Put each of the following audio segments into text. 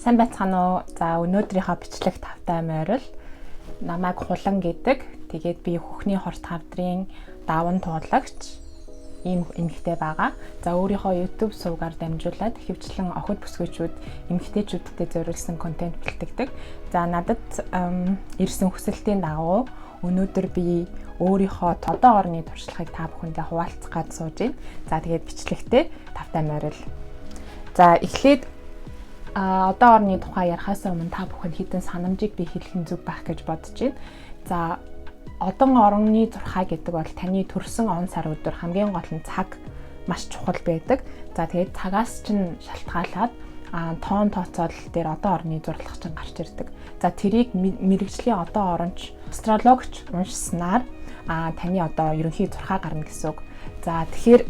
Сайн байцгаана уу? За өнөөдрийнхөө бичлэг тавтай морил намайг хулан гэдэг. Тэгээд би Хөхний хорт хавдрын даван туулагч ийм эмэгтэй байгаа. За өөрийнхөө YouTube сувгаар дамжуулаад ихэвчлэн охид бүсгүйчүүд эмэгтэйчүүдэд зориулсан контент бэлтгэдэг. За надад ирсэн хүсэлтийн дагуу өнөөдөр би өөрийнхөө тодоо орны туршлагыг та бүхэндээ хуваалцах гэж сууж байна. За тэгээд бичлэгтээ тавтай морил. За эхлээд одоо орны тухай ярихаас өмнө та бүхэнд хэдэн санамжийг би хэлэх нь зүг байх гэж бодож байна. За одон орны зурхай гэдэг бол таны төрсэн он сар өдөр хамгийн гол нь цаг маш чухал байдаг. За тэгээд цагаас чинь шалтгаалаад тоон тооцоол дээр одоо орны зурлах чинь гарч ирдэг. За тэрийг мэрэгжлийн одоо оронч астрологч уншснаар таны одоо ерөнхий зурхай гарна гэсэн үг. За тэгэхээр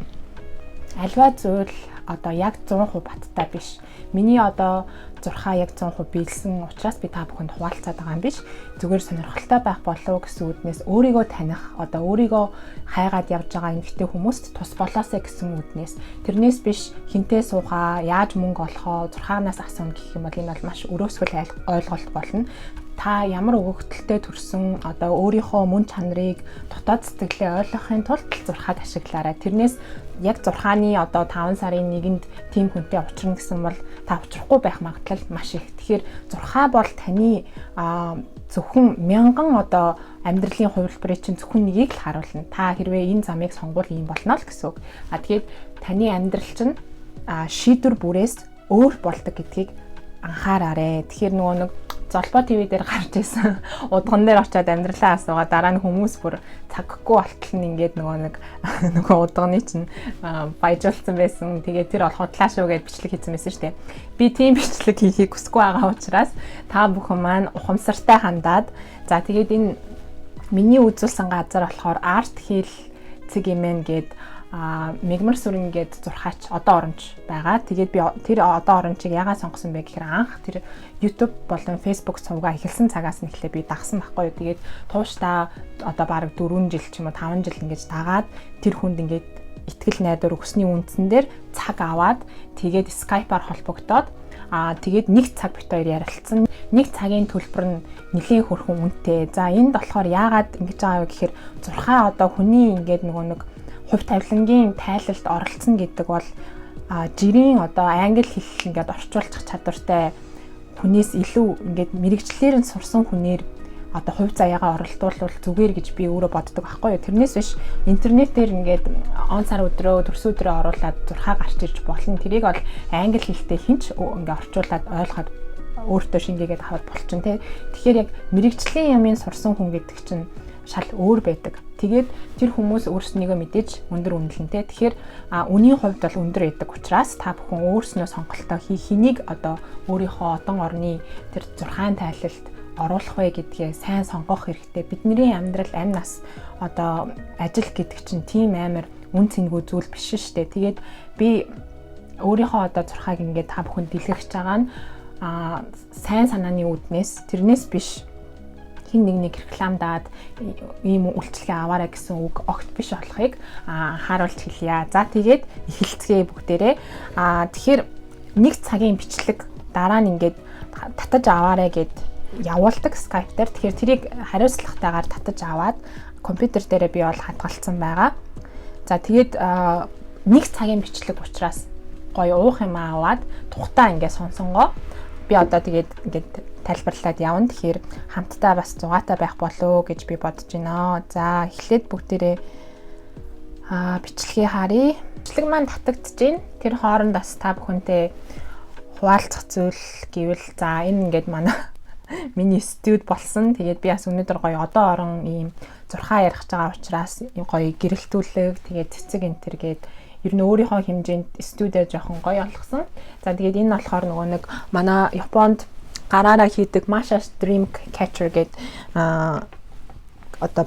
альва зүйл одоо яг 100% баттай биш. Миний одоо зурхаа яг 100% биелсэн учраас би та бүхэнд хуваалцаад байгаа юм биш. Зүгээр сонирхолтой байх болов гэсэн үднээс өөрийгөө таних, одоо өөрийгөө хайгаад явж байгаа эмэгтэй хүмүүст тус болоосэй гэсэн үднээс. Тэрнээс биш хинтээ суухаа, яаж мөнгө олохоо, зурхаанаас асууна гэх юм бол энэ бол маш өрөөсгөл ойлголт болно. Та ямар өгөгдөлтэй төрсөн одоо өөрийнхөө мөн чанарыг дотоод сэтгэлээ ойлгохын тулд зурхаад ашиглаарай. Тэрнээс яг зурхааны одоо 5 сарын 1-нд тийм хүнтэй уулзрах гэсэн бол та уулзрахгүй байх магадлал маш их. Тэгэхээр зурхаа бол таны зөвхөн мянган одоо амьдралын хувилбарыг чинь зөвхөн нэгийг л харуулна. Та хэрвээ энэ замыг сонгвол ийм болно л гэсэн үг. Тэгэхээр таны амьдрал чинь шийдвэр бүрээс өөр болдог гэдгийг анхаараарай. Тэгэхээр нөгөө нэг Золбоо ТV дээр гарч ирсэн удган дээр очиод амьдралаа асуугаа дараа нь хүмүүс бүр цаггүй болтол нь ингээд нөгөө удганы чинь баяжуулсан байсан. Тэгээд тэр бол худлаа шүү гэж бичлэг хийсэн байсан шүү дээ. Би тийм бичлэг хийхийг хүсэхгүй байгаа учраас та бүхэн маань ухамсартай хандаад за тэгээд энэ миний үзүүлсэн газар болохоор Art Hill Цэгимэн гээд мегмар сүрэн гээд зурхаач одоо оронч байгаа. Тэгээд би тэр одоо орончийг яагаад сонгосон бэ гэхээр анх тэр YouTube болон Facebook сувгаа эхэлсэн цагаас нь эхлээ би дагсан байхгүй юу. Тэгээд тууштай одоо бараг 4 жил ч юм уу 5 жил ингэж дагаад тэр хүнд ингээд итгэл найдвар өгсөний үндсэн дээр цаг аваад тэгээд Skype-аар холбогдоод тэгээд нэг цаг бит хоёр ярилцсан. Нэг цагийн төлбөр нь нэлийн хөрхөн үнэтэй. За энд болохоор яагаад ингэж байгаа вэ гэхээр зурхаа одоо хүний ингээд нэг хувь тавилангийн тайлалд оролцсон гэдэг бол жирийн одоо англи хэл ингээд орчуулчих чадвартай хүнээс илүү ингээд мэрэгчлэр нь сурсан хүнээр одоо хувь заяагаа оролдуулвал зүгээр гэж би өөрөө боддог байхгүй юу. Тэрнээс биш интернетээр ингээд он сар өдрөө төрс өдрөө оруулаад зурхаа гарч ирж болно. Тэрийг бол англи хэлтэй хинч ингээд орчуулад ойлгоход өөртөө шингээгээд аваад болчихно те. Тэгэхээр яг мэрэгчлийн ямын сурсан хүн гэдэг чинь шал өөр байдаг. Тэгээд тэр хүмүүс өөрснийгөө мэдээж өндөр үнэлэнтэй. Тэгэхээр үнийн хувьд бол өндөр байдаг учраас та бүхэн өөрснөө сонголтоо хэнийг одоо өөрийнхөө одон орны тэр зурхаан тайлалд оруулах вэ гэдгээ сайн сонгох хэрэгтэй. Бидний амьдрал амь нас одоо ажил гэдэг чинь тийм амар үн цэнгүй зүйл биш шүү дээ. Тэгээд би өөрийнхөө одоо зурхааг ингээд та бүхэнд дэлгэрч байгаа нь сайн санааны үүднээс тэрнээс биш хин нэг рекламдаад ийм үйлчлэгээ аваарай гэсэн үг огт биш болохыг харуулж хэлье. За тэгээд эхэлцгээе бүгдээрээ. Тэгэхээр нэг цагийн бичлэг дараа нь ингээд татаж аваарай гэд явуулдаг Skype дээр. Тэгэхээр тэрийг хариуцлагатайгаар татаж аваад компьютер дээрээ би бол хадгалсан байгаа. За тэгээд нэг цагийн бичлэг учраас гоё уух юм аваад тухтаа ингээд сонсонгоо би одоо тэгээд ингээд тайлбарлаад явна. Тэгэхээр хамтдаа бас 6-тай байх болов гэж би бодож байна. За эхлээд бүгдээрээ бичлэгийг харъя. Бичлэг маань татагдж байна. Тэр хооронд бас та бүхэнтэй хуваалцах зүйл гэвэл за энэ ингээд манай миний студ болсон. Тэгээд би бас өнөөдөр гоё одоо орон ийм зурхаа ярих байгаа учраас гоё гэрэлтүүлэг тэгээд цэцэг энтер гээд ер нь өөрийнхөө хэмжээнд студио жоохон гоё болгосон. За тэгээд энэ болохоор нөгөө нэг манай Японд гараараа хийдэг Masha's Dream Catcher гэдэг одоо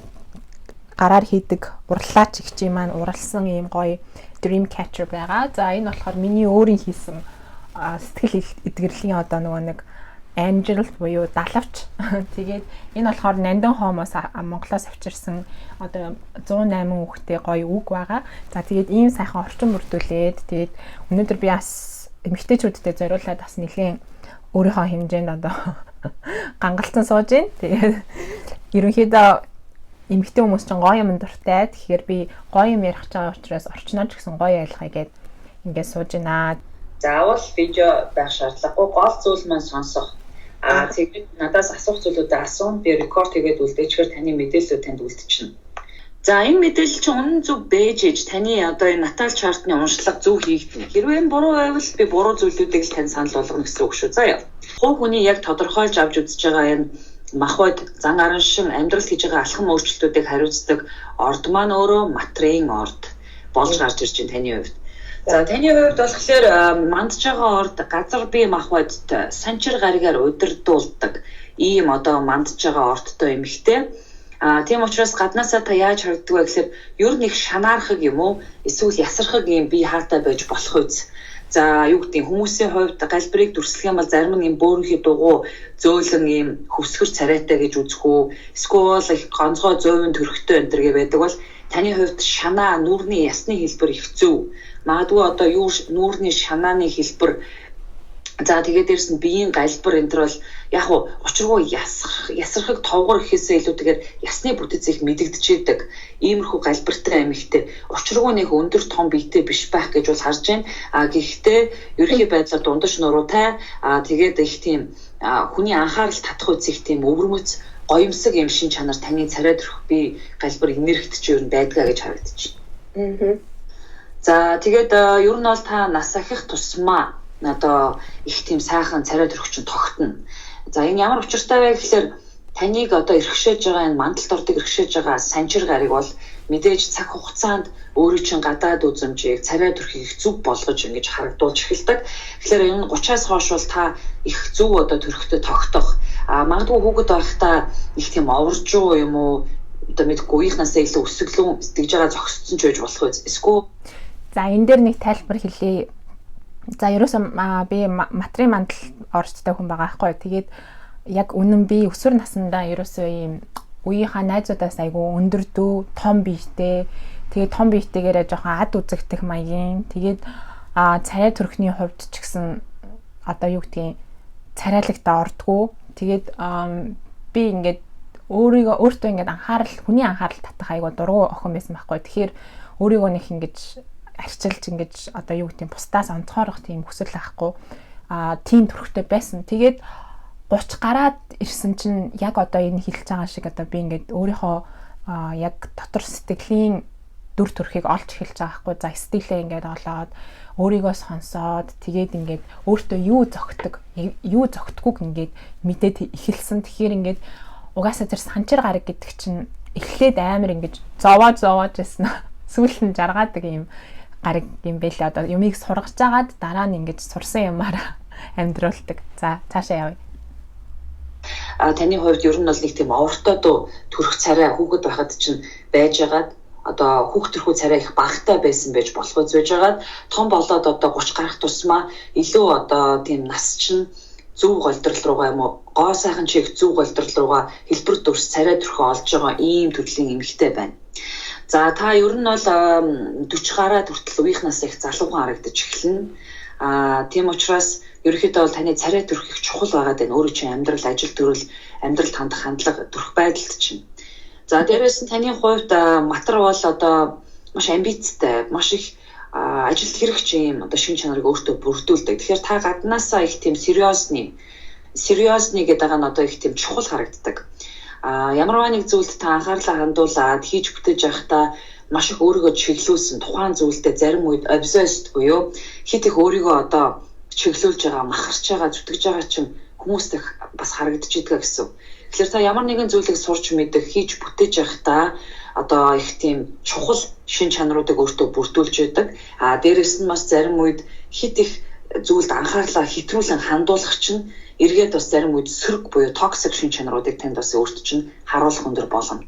гараар хийдэг урлаач ихчийн маань уралсан ийм гоё Dream Catcher байгаа. За энэ болохоор миний өөрийн хийсэн сэтгэл эдгэрлийн одоо нөгөө нэг Angel буюу далавч. Тэгээд энэ болохоор Нандин Хомоос Монголоос авчирсан одоо 108 хүүхдэд гоё үг байгаа. За тэгээд ийм сайхан орчин бүрдүүлээд тэгээд өнөөдөр би бас эмэгтэйчүүдэд зориулаад бас нэлийн өөрийнхөө хэмжээнд одоо гангалцсан сууж ийн. Тэгээд ерөнхийдөө эмэгтэй хүмүүс чинь гоё юм дуртай. Тэгэхээр би гоё юм ярих гэж байгаа учраас орчноо ч гэсэн гоё ойлгоё гэд ингээд сууж байна. Заавал видео байх шаардлагагүй, гол зүйл маань сонсох. Тэгээд надаас асуух зүйлүүдээ асуун, би рекорд хийгээд үлдээчихээр таны мэдээлэлүүд танд үлдчихнэ. За энэ мэдээлэл чинь үнэн зөв бэж ээж таны одоо энэ натал чартны уншлага зөв хийгдэнэ. Хэрвээ энэ буруу байвал би буруу зүйлүүдийг л тань санал болгоно гэсэн үг шүү. За хувь хүний яг тодорхойлж авч үзэж байгаа энэ махбод зан арын шин амьдралд хийж байгаа алхам өөрчлөлтүүдийг хариуцдаг орд маань өөрөө матрийн орд болж гарч ирж байна таны хувьд. За таны хувьд болохоор мандж байгаа орд газар бие махбодд санчир гаригаар удирдуулдаг ийм одоо мандж байгаа ордтой эмэгтэй. Тийм учраас гаднаасаа та яаж харагддаг вэ гэхээр ер нь их шанаархаг юм уу эсвэл ясархаг юм бие хаатай байж болох үз. За юу гэдэг хүмүүсийн хувьд галбирыг дүрслэх юм бол зарим нь юм бөөрийнхий дугуй зөөлөн юм хөвсгөр царайтай гэж үзэх үү эсвэл их гонцгой зөөвөн төрхтэй энэ төр гэдэг бол таны хувьд шанаа нүүрний ясны хэлбэр их зөв. Магадгүй одоо юу нүүрний шанааны хэлбэр за тэгээд дээрс нь биеийн галбар энэ төр бол яг уу учиргүй ясархаг товгор гэхээсээ илүүтэйгээр ясны бүтэц их мэдэгдчихэд иймэрхүү галбартай эмэгтэй учиргүй нэг өндөр том биетэй биш байх гэж бол харж байна. Гэхдээ ерөнхий байдлаар дундаж нуруутай тэгээд их тийм хүний анхаарал татах үс их тийм өвөрмөц гоёмсог юм шин чанар таны царай төрөх бие галбар энергит ч ер нь байдгаа гэж харагдчих. За тэгээд ер нь бол та нас ахих тусмаа одоо их тийм сайхан царай төрөгч тогтно. За энэ ямар учиртай вэ гэхээр таныг одоо эрхшээж байгаа энэ мандалд ордог эрхшээж байгаа санчир гариг бол мэдээж цаг хугацаанд өөрийн чинь гадаад үзмжийг царай төрхийг зөв болгож ингэж харагдуулж эхэлдэг. Тэгэхээр энэ 30-аас хойш бол та их зөв одоо төрхөд тогтох магадгүй хүүхэд байхдаа их тийм овржуу юм уу одоо мэдгүй үеийнхнаас илүү өсөглөн сэтгэж байгаа зогсцсон ч байж болох үз. Эсвэл за энэ дээр нэг тайлбар хэлье. За ерөөсөө би матрийн мандал орчтой хүн байгаа байхгүй. Тэгээд яг үнэн би өсвөр насндаа ерөөсөө ийм үеийнхаа найзуудаас айгүй өндөр дүү, том биетэй. Тэгээд том биетэйгээрээ жоохон ад үзэгдэх маягийн. Тэгээд царай төрхний хувьд ч гэсэн одоо юу гэдгийг царайлагтаа ордгоо. Тэгээд би ингээд өөртөө ингээд хүний анхаарал татах айгүй дургу охин байсан байхгүй. Тэгэхээр өөрийгөө нэг ингэж арчилж ингэж одоо юу гэдэг бусдаас онцгойрох тийм хүсэл байхгүй тийм төрхтэй байсан. Тэгээд 30 гараад ирсэн чинь яг одоо энэ хэлж байгаа шиг одоо би ингээд өөрийнхөө яг дотор сэтгэлийн дүр төрхийг олж эхэлж байгаа байхгүй. За стилээ ингээд олоод өөрийгөө сонсоод тэгээд ингээд өөртөө юу зөгтөг юу зөгтгүйг ингээд мэдээд эхэлсэн. Тэгэхээр ингээд угаасаа тэр санчир гараг гэдэг чинь эхлээд амар ингэж зовоож байсан. Сүүлд нь жаргаадаг юм гараг юм байлаа. Одоо юмыг сургаж жагаад дараа нь ингэж сурсан юмараа амьдруулдаг. За цаашаа явъя. Таны хувьд ер нь бол нэг тийм овртой дуу төрх царай хүүхэд байхад чинь байжгаад одоо хүүхд төрхүү царай их багтай байсан байж болох үз байжгаад том болоод одоо 30 гарах тусмаа илүү одоо тийм нас чинь зөв голдрол руугаа юм уу гоо сайхан чиг зөв голдрол руугаа хэлбэр дүрс царай төрхөө олж байгаа ийм төрлийн эмэгтэй байна. За та ер нь бол 40 гараад хүртэл үеийнхнаас их залуухан харагдаж эхэлнэ. Тийм учраас ерөнхийдөө бол таны царай төрх их чухал байгаад байна. Өөрөө чинь амьдрал, ажил төрөл, амьдралд хандах хандлага төрх байдалд чинь. За дээрээс нь таны хувьд матар бол одоо маш амбицтай, маш их ажил хэрэгч юм одоо шин чанарыг өөртөө бүрдүүлдэг. Тэгэхээр та гаднаасаа их тийм сериосны гэдэг байгаа нь одоо их тийм чухал харагддаг. Ямарваа нэг зүйлд та анхаарлаа хандуулаад хийж бүтээж явахдаа маш их өөрийгөө чиглүүлсэн тухайн зүйлдээ зарим үед obsessed буюу хит их өөрийгөө одоо чиглүүлж байгаа, махарч байгаа, зүтгэж байгаа чинь хүмүүст их бас харагдаж идэг гэсэн. Тэгэхээр та ямар нэгэн зүйлийг сурч мэдэх, хийж бүтээж явахдаа одоо их тийм чухал шин чанаруудыг өөртөө бүрдүүлж яадаг. Дээрээс нь бас зарим үед хит их зүйлд анхаарлаа хэтрүүлэн хандуулах чинь эргээд бас зарим үед сөрөг буюу токсик шин чанаруудыг танд бас өөрт чинь харуулах өндөр болно.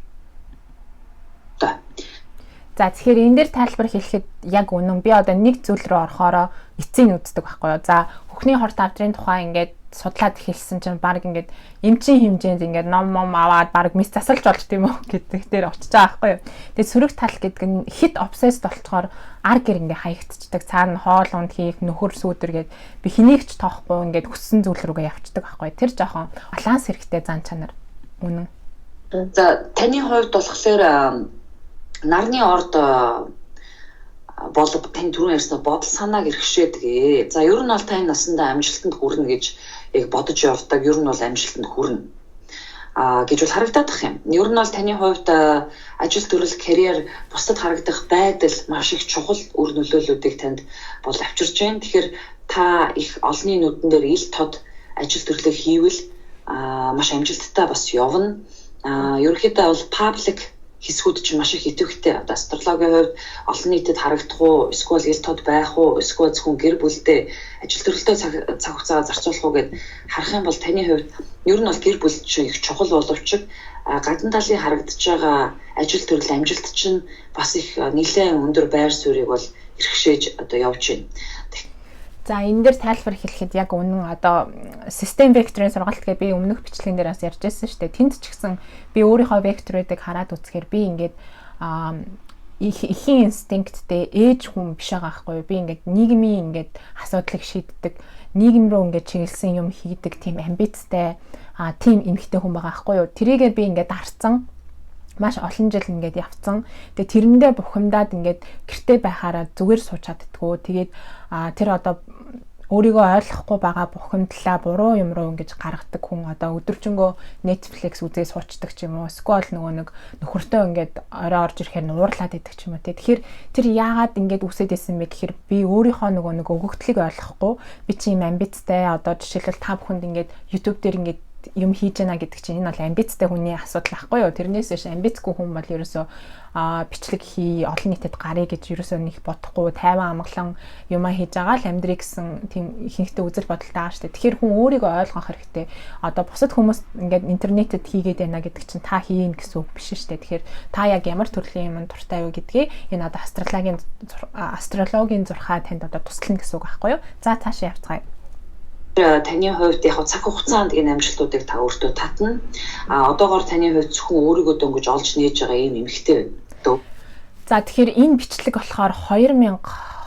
За тэгэхээр энэ дээр тайлбар хэлэхэд яг үнэн би одоо нэг зүйл рүү орохороо эцсийг үздэг байхгүй юу. За Бүхний хорт авдрын тухай ингээд судлаад хэлсэн чинь баг ингээд эмчийн хэмжээнд ингээд ном аваад баг мис засалж болж тийм үү гэдэг дээр очиж байгаа байхгүй юу. Тэгээд сөрөг тал гэдэг нь хит обсесд болцохоор ар гэр ингээд хаягдчихдаг. Цаана хоол унд хийх нөхөр сүүдэр гээд би хэнийг ч тоохгүй ингээд хүссэн зүйл рүүгээ явчихдаг байхгүй юу. Тэр жоохон баланс хэрэгтэй зан чанар үнэн. За таны хувьд болохоор нарны орд бол тань түрүүн ярьсан бодол санааг эрхшээдгээ. За ер нь бол тань насандаа амжилтанд хүрнэ гэж яг бодож явдаг. Ер нь бол амжилтанд хүрнэ. Гэж бол харагдаад бах юм. Ер нь бол таны хувьд ажил төрөл карьер бусдад харагдах байдал маш их чухал үр нөлөөллүүдийг танд бол авчирч байна. Тэгэхээр та их олонний нүдэн дээр ил тод ажил төрлөө хийвэл маш амжилттай бас явна. Ерөнхийдөө бол паблик хэсгүүд чинь маш их идэвхтэй. Одоо астрологийн хувьд олон нийтэд харагдах уу, эсвэл ил тод байх уу, эсвэл зөвхөн гэр бүлдээ ажил төрөлтөө цаг хугацаа зарцуулах уу гэд харах юм бол таны хувьд ер нь бол гэр бүл чинь их чухал боловч гадна талын харагдаж байгаа ажил төрөл амжилт чинь бас их нэлээд өндөр байр суурийг бол эрхшээж одоо явж байна. За энэ дээр тайлбар хэлэхэд яг үнэн одоо систем векторын сургалт гэж би өмнөх бичлэгэн дээр бас ярьж байсан шүү дээ. Тэнд ч гэсэн би өөрийнхөө векторуудыг хараад үзэхээр би ингээд ихийн инстинкттэй ээж хүн биш байгаа байхгүй юу. Би ингээд нийгмийн ингээд асуудлыг шийддэг, нийгэм рүү ингээд чиглэсэн юм хийдэг тийм амбицтай тийм эмэгтэй хүн байгаа байхгүй юу. Тэрийгээ би ингээд арцсан маш олон жил ингээд явцсан. Тэгээ тэрэндээ бухимдаад ингээд гэртээ байхаараа зүгээр сууж чаддггүй. Тэгээд тэр одоо өөрийгөө ойлгохгүй байгаа бухимдлаа буруу юм руу ингэж гаргадаг хүн одоо өдөржингөө Netflix үзээ суучдаг ч юм уу. Эсвэл нөгөө нэг нөхөртөө ингээд орой орж ирэхээр нуурлаад идэх ч юм уу. Тэгэхээр тэр яагаад ингээд үсэд исэн бэ гэхээр би өөрийнхөө нөгөө нэг өгөгдлийг ойлгохгүй. Би чи юм амбицтай одоо жишээлбэл та бүхэнд ингээд YouTube дээр ингээд юм хийж яана гэдэг чинь энэ бол амбицтай хүний асуудал байхгүй юу. Тэрнээс биш амбицгүй хүн бол ерөөсөө бичлэг хий олон нийтэд гарыг гэж ерөөсөө нэг бодохгүй тайван амгалан юмаа хийж байгаа л амьдрий гэсэн тийм ихэнхдээ үзэл бодолтой байгаа шүү дээ. Тэгэхээр хүн өөрийгөө ойлгох хэрэгтэй. Одоо бусад хүмүүс ингээд интернетэд хийгээд байна гэдэг чинь та хийн гэсэн үг биш шүү дээ. Тэгэхээр та яг ямар төрлийн юм дуртай юу гэдгийг энэ одоо астрологийн зурхаа танд одоо туслана гэсэн үг байхгүй юу. За цаашаа явцгаая. Таны хувьд яг цаг хугацаанд энэ амжилтуудыг та өөртөө татна. Одоогоор таны хувьд зөвхөн өөрийгөө дөнгөж олж нээж байгаа юм эмэгтэй дөө. За тэгэхээр энэ бичлэг болохоор 2022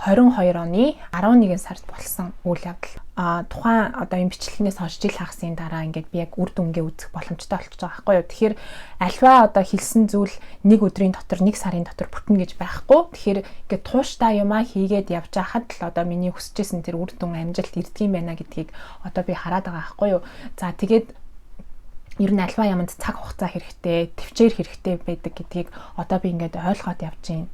оны 11 сард болсон үйл явдал. Тухайн одоо энэ бичлэгнээс хойш жил хагасын дараа ингээд би яг үр дүнгээ үзэх боломжтой болчихж байгаа байхгүй юу. Тэгэхээр альва одоо хэлсэн зүйл нэг өдрийн дотор нэг сарын дотор бүтнэ гэж байхгүй. Тэгэхээр ингээд тууштай юмаа хийгээд явж байхад л одоо миний хүсэжсэн тэр үр дүн амжилт ирдэг юм байна гэдгийг одоо би хараад байгаа байхгүй юу. За тэгээд ер нь альва яманд цаг хугацаа хэрэгтэй, төвчээр хэрэгтэй байдаг гэдгийг одоо би ингээд ойлгоод явж байна.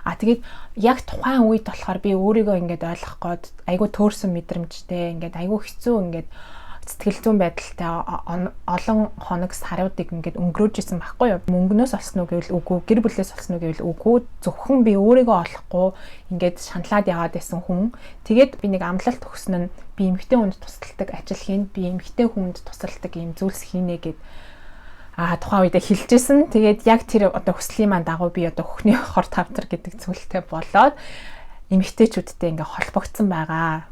Тэгээд яг тухайн үед болохоор би өөрийгөө ингээд ойлгох гээд айгүй төөрсөн мэдрэмжтэй ингээд айгүй хэцүү ингээд сэтгэл зүйн байдалтай олон хоног саруудыг ингээд өнгөрөөж исэн байхгүй юу. Мөнгнөөс олсон уу гэвэл үгүй, гэр бүлээс олсон уу гэвэл үгүй. Зөвхөн би өөрийгөө олохгүй ингээд шаналаад яваад байсан хүн. Тэгээд би нэг амлалт өгсөн нь би эмэгтэй хүнд тусалдаг ажил хийн, би эмэгтэй хүнд тусалдаг юм зүйлс хийнэ гэд тухайн үедээ хэлжсэн. Тэгээд яг тэр одоо хүслийн маань дагуу би одоо хөхний хор тавтар гэдэг зүйлтэй болоод эмэгтэйчүүдтэй ингээ холбогдсон байгаа.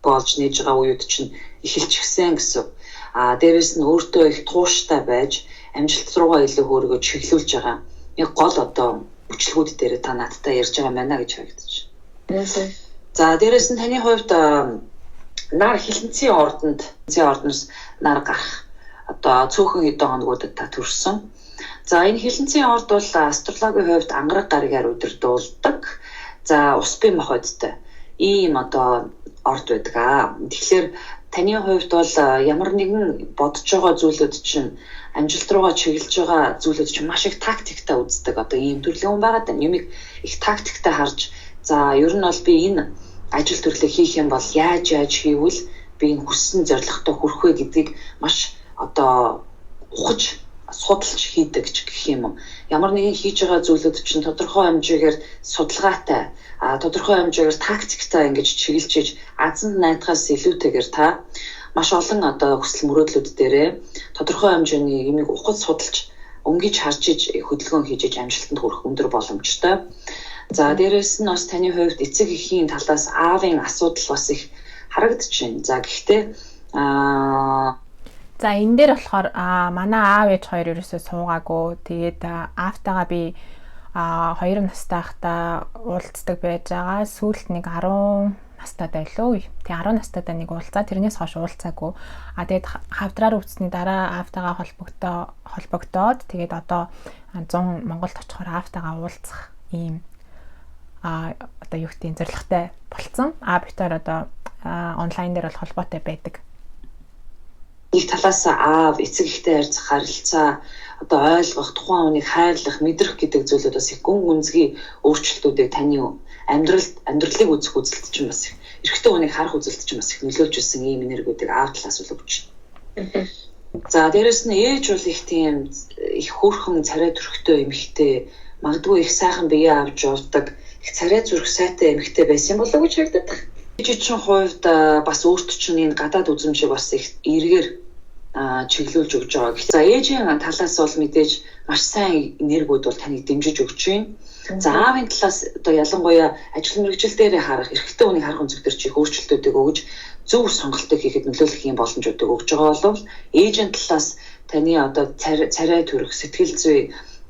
Болж нээж байгаа үед чинь эхэлчихсэн гэсэн. Дээрээс нь өөртөө их тууштай байж амжилт руугаа илүү өөрийгөө чиглүүлж байгаа. Яг гол одоо хүчлэгүүд дээр та надтай ярьж байгаа маа гэж харагдаж байна. За дээрээс нь таны хувьд нар хилэнцгийн ордоноос нар гарах одоо цөөхөн хэдэн хоногудад та төрсөн. За энэ хилэнцгийн орд бол астрологийн хувьд ангараг гаригаар удирдуулдаг. За ус бие махбодтой ийм одоо орд байдаг. Тэгэхээр таны хувьд бол ямар нэгэн бодож байгаа зүйлүүд чинь амжилт руугаа чиглэж байгаа зүйлүүд чинь маш их тактиктай үздэг. Одоо ийм төрлийн хүн байгаа даа. Юмыг их тактиктай харж за ер нь бол би энэ ажил төрлийг хийх юм бол яаж хийвэл би энэ хүссэн зорилготой хүрэх вэ гэдгийг маш одоо ухаж судалж хийдэг ч гэх юм. Ямар нэгэн хийж байгаа зүйлүүд чинь тодорхой хэмжээгээр судалгаатай, тодорхой хэмжээгээр тактиктай ингэж чиглэж азан найдахаас илүүтэйгээр та маш олон одоо хүсэл мөрөөдлүүд дээрээ тодорхой хэмжээний юмыг ухаж судалж өнгөж харж иж хөдөлгөөн хийж амжилтанд хүрэх өндөр боломжтой. За дээрээс нь бас таны хувьд эцэг эхийн талаас аавын асуудал бас их харагдаж байна. За гэхдээ за энэ дээр болохоор манай аав ээж хоёр ерөөсөө суугаагүй. Тэгээд аавтайгаа би 2 настай байхдаа уулздаг байж байгаа. Сүүлд нэг 10 настай байлоо. Тэгээ 10 настайдаа нэг уулзаа. Тэрнээс хойш уулзаагүй. Тэгээд хавдраар өвцсний дараа аавтайгаа холбогдоод тэгээд одоо 100 Монголд очихоор аавтайгаа уулзах ийм одоо юу гэдэг зорилготой болцсон. Битээр одоо онлайн дээр бол холбоотой байдаг. Нэг талаас аав эцэг ихтэй харьцах харилцаа одоо ойлгох, тухайн хүнийг хайрлах, мэдрэх гэдэг зүйлүүд бас их гүн гүнзгий өөрчлөлтүүдийг таны амьдралыг үзэх үзэлт чинь бас эрэгтэй хүнийг харах үзэлт чинь бас их нөлөөлж ирсэн ийм энергиудыг аав талаас үл өгч байна. За дээрэс нь ээж бол их тийм их хөөрхөн царай төрхтэй эмэгтэй, магадгүй их сайхан бие авч явдаг, их царай зүрх сайтай эмэгтэй байсан болов уу гэж харагдаад байна. Жижигчин хувьд бас өөрт чинь энэ гадаад үзмжийг бас их эргээр чиглүүлж өгч байгаа. За ээжийн талаас бол мэдээж маш сайн энергиуд бол таныг дэмжиж өгч байна. За аавын талаас одоо ялангуяа ажил мэргэжил дээр харах, эрэгтэй хүний харах өнцөг төр чих өөрчлөлтүүдийг өгж зөв сонголтыг хийхэд нөлөөлөх юм боломжуудыг өгж байгаа бол ээжийн талаас таны одоо царай төрөх, сэтгэл зүй,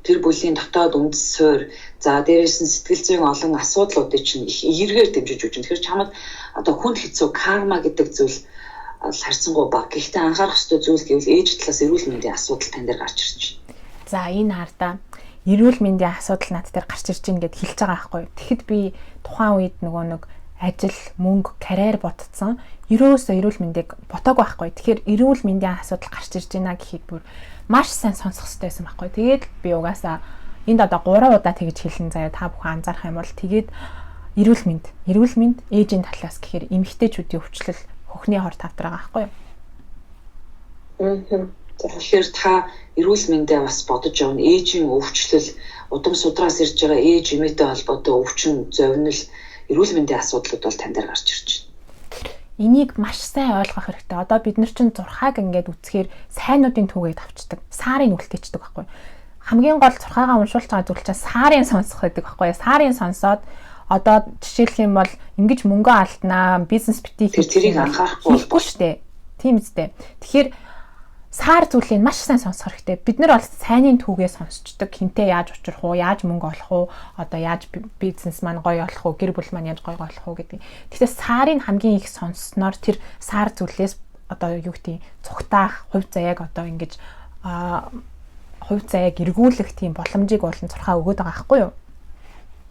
тэр бүлийн дотоод үндэс суурь, за дээрээс нь сэтгэл зүйн олон асуудлуудыг чинь их эргээр дэмжиж өгч. Тэгэхээр чамд одоо хүнд хэцүү карма гэдэг зүйл харьцангуй бага. Гэхдээ анхаарах ёстой зүйл гэвэл ээж талаас эрүүл мэндийн асуудал тань дээр гарч ирж байна. За энэ хардаа эрүүл мэндийн асуудал над дээр гарч ирж байна гэд хэлж байгаа байхгүй. Тэгэхэд би тухайн үед нөгөө нэг ажил, мөнгө, карьер ботцсон. Ерөөсөө эрүүл мэндийг ботоогүй байхгүй. Тэгэхээр эрүүл мэндийн асуудал гарч ирж байна гэхэд бүр маш сайн сонсох хэрэгтэй байсан байхгүй. Тэгээд би угаасаа энд одоо 3 удаа тэгж хэлэн заяа та бүхэн анзаарах юм бол тэгээд эрүүл мэнд ээжийн талаас гэхээр эмэгтэйчүүдийн өвчлөл хөхний хор тавтар байгаа байхгүй юу? Тэгэхээр та эрүүл мэндээ бас бодож явна. Ээжийн өвчлөл, удам судраас ирж байгаа ээж эмээтэй холбоотой өвчин, зовнил, эрүүл мэндийн асуудлууд бол тань дээр гарч ирж байна. Энийг маш сайн ойлгох хэрэгтэй. Одоо бид нар чинь зурхааг ингээд үсгээр сайнуудын түүгээд авчдаг. Саарыг үлдээчдэг байхгүй. Хамгийн гол зурхаагаа уншуулж байгаа зүйл чинь сарын сонсох гэдэг байхгүй. Сарын сонсоод одоо жишээлх юм бол ингэж мөнгө алднаа, бизнес битий тэрийг анхаарахгүй шүү дээ. Тийм үстэй. Тэгэхээр саар зүйлийг маш сайн сонсох хэрэгтэй. Бид нар бол сайнын түүгээ сонсчдаг. Хинтээ яаж учрах уу, яаж мөнгө олох уу, одоо яаж бизнес маань гоё болох уу, гэр бүл маань яаж гоё болох уу гэдэг. Тэгэхээр сарын хамгийн их сонссноор тэр саар зүйлээс одоо юу гэдэг цугтаах, хувь заяаг одоо ингэж хувь заяаг эргүүлэх тийм боломжийг болон зурхаа өгöd байгаа байхгүй юу?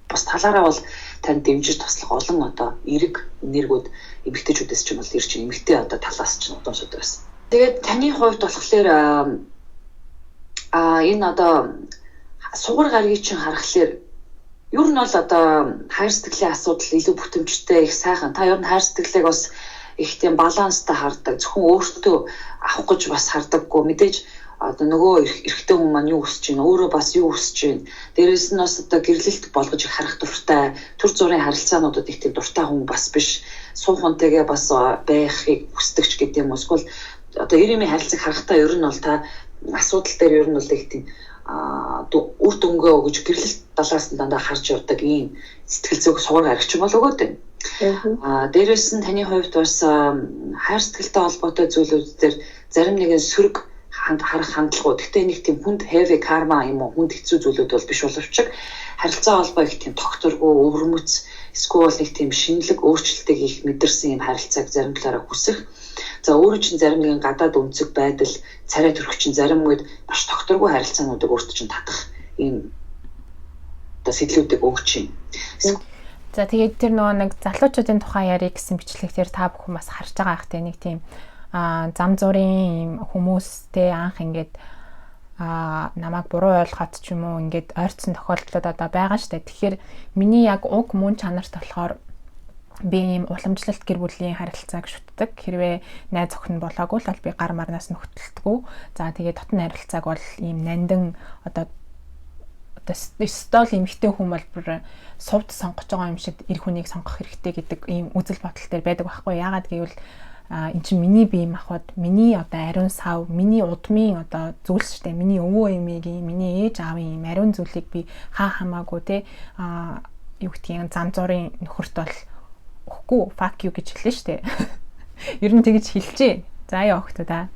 Бас талаараа бол танд дэмжиж туслах олон одоо эрг энергиуд эмэгтэйчүүдээс ч юм бол ирж эмэгтэй одоо талаас ч удам шууд байсан. Тэгээд таны хувьд болохоор энэ одоо сугар гаргийг чинь харахаар ер нь бол одоо хайр сэтгэлийн асуудал илүү бүтэмжтэй их сайхан. Та ер нь хайр сэтгэлийг бас их тийм баланстай хардаг. Зөвхөн өөртөө авах гэж бас хардаггүй. Мэдээж одоо нөгөө эрэгтэй хүн маань юу хүсэж байна, өөрөө бас юу хүсэж байна. Дээрээс нь бас одоо гэрлэлт болгож их харах дуртай, төр зүрийн харилцаануудад их тийм дуртай хүн бас биш. Суухантэйгээ бас байхыг хүсдэгч гэдэг юм. Эсвэл одоо эрэмийн харилцааг харахтаа ер нь бол та асуудал дээр ер нь бол их тийм үр дүнгээ өгж гэрлэлт талаас нь дандаа харж явдаг ийм сэтгэл зүйг сугаар аргач юм бол өгөөд байна. Дээрээс нь таны хувьд бас хайр сэтгэлтэй холбоотой зүйлүүд дээр зарим нэгэн сөрөг харах хандлагууд. Гэхдээ нэг тийм хүнд heavy karma юм уу, хүнд хэцүү зүйлүүд бол биш боловч харилцаа холбоо их тийм тогтворгүй, өвөрмөц, эсвэл нэг тийм шинэлэг өөрчлөлтийг их мэдэрсэн юм харилцааг зарим талаараа хүсэх. За өөрөө чинь зарим нэгэн гадаад өнцөг байдал, царай төрөх чинь зарим үед маш тогтворгүй харилцаануудыг өөртөө чинь татах ийм одоо сэтлүүдийг өгч байна. За тэгээд тэр нөгөө нэг залуучуудын тухай ярих гэсэн бичлэгтэр та бүхэн бас харж байгаа хэ нэг тийм зам зургийн хүмүүстэй анх ингээд намайг буруу ойлгоод ч юм уу ингээд ойрцсон тохиолдлууд одоо байгаа штэ. Тэгэхээр миний яг уг мөн чанарт болохоор би ийм уламжлалт гэр бүлийн харилцааг шүтдэг. Хэрвээ найз охин болоогүй л би гар марнаас нөхтөлдөггүй. За тэгээд дотны харилцааг бол ийм нандин одоо стол эмхтэй хүн бол бүр сувд сонгож байгаа юм шиг эр хүнийг сонгох хэрэгтэй гэдэг ийм үзэл бодол төр байдаг байхгүй. Яагаад гэвэл эн чинь миний бие махбод, миний одоо ариун сав, миний удмын одоо зүйлс штэ, миний өвөө эмээгийн, миний ээж аавын ийм ариун зүйлийг би хамаагүй те юу гэдгийг зам зургийн нөхөрт бол өгөхгүй fuck you гэж хэллээ штэ. Ер нь тэгж хэлчихье. За яа охтоо.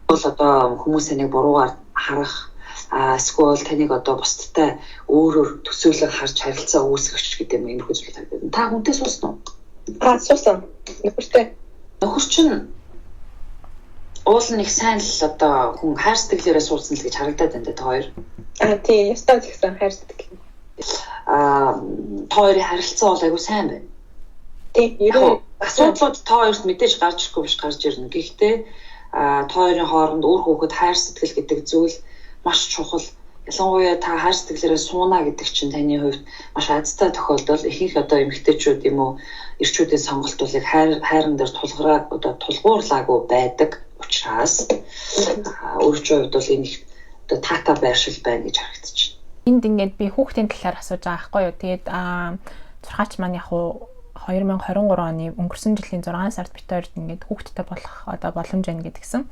Бол одоо хүмүүс таныг буруугаар харах эсвэл таныг одоо бусдтай өөрөөр төсөөлөг харж харилцаа үүсгэж гэдэг юм иймэрхүү зүйл харагдана. Та хүнтэй суусан уу? Суусан. Нөхөртэй. Нөхөр чинь уул нэг сайн л одоо хүн хайр сэтгэлээрээ суулсан л гэж харагдаад байна та хоёр. Тийм, ястаа згсэн хайр сэтгэл. Та хоёрын харилцаа бол айгүй сайн байна. Тийм, ерөө асуудлууд та хоёрт мэдээж гарч ирэхгүй биш гарч ирнэ. Гэхдээ та хоёрын хооронд үр хүүхэд хайр сэтгэл гэдэг зүйл маш чухал. Ялангуяа та хайр сэтгэлээрээ сууна гэдэг чинь таны хувьд маш азтай тохиолдол. Ихэнх одоо эмэгтэйчүүд юм уу эрчүүдийн сонголт бол яг хайран дээр тулгуурлаагүй байдаг учраас өөрчөө хувьд бол энэ их одоо таатай байршил байна гэж харагдчих. Энд ингээд би хүүхдийн талаар асууж байгаа байхгүй юу. Тэгээд зурхаач маань яг уу 2023 оны өнгөрсөн жилийн 6 сард бит хоёрт ингээд хүүхдтэй болох одоо боломж байна гэдгсэн.